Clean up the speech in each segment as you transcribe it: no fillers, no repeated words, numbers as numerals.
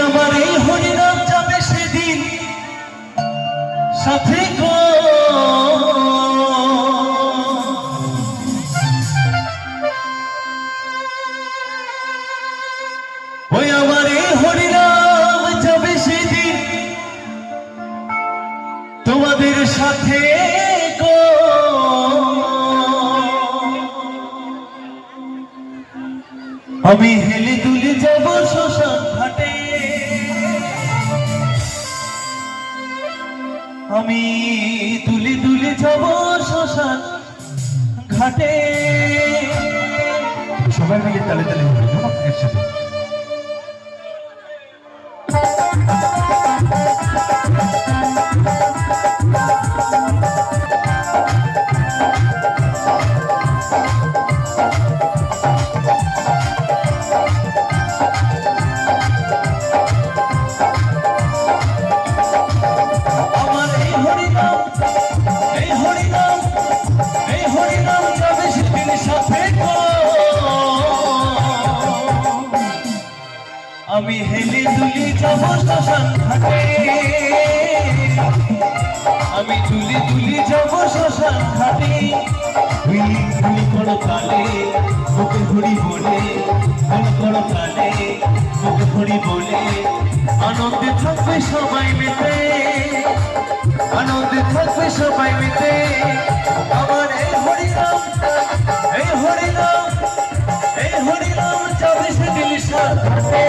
আমার এই হরিনাম যাবে সেদিন সাথে ওই আমার এই হরিনাম যাবে সেদিন তোমাদের সাথে আমি হেলে দুলে যাব শ্মশান ঘাটে, আমি দুলে দুলে যাব শ্মশান ঘাটে। সবাই মিলে তালে তালে হবে একসাথে। আমি হেলে দুলি যাব শ্মশান ঘাটে, আমি দুলি দুলি যাব শ্মশান ঘাটে। হুইলি হুইলি করো কালে মুখে ঘুরি বলে, হুইলি করো কালে মুখে ঘুরি বলে, আনন্দে থাকবে সবাই মেতে, আনন্দে থাকবে সবাই মেতে। আমার এই হরিনাম, এই হরিনাম, এই হরিনাম যাবে সেদিন সাথে।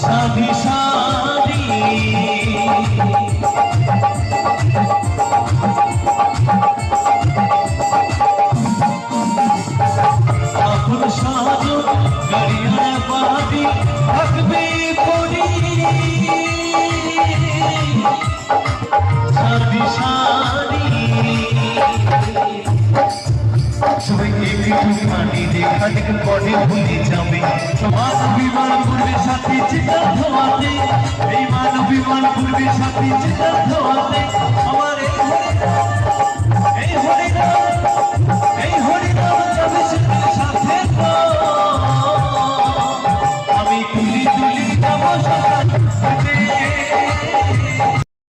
शादी शादी आपुर साजो गरिया बादी हकबे पूरी शादी शादी সবাইকে একটু মাটি দেখা দেখে পরে ভুলে যাবে। সমাজ বিমান পূর্বের সাথে চিতার ধোয়াতে, এই মান বিমান পূর্বের সাথে চিতার ধোয়াতে। আমার এই হরিনাম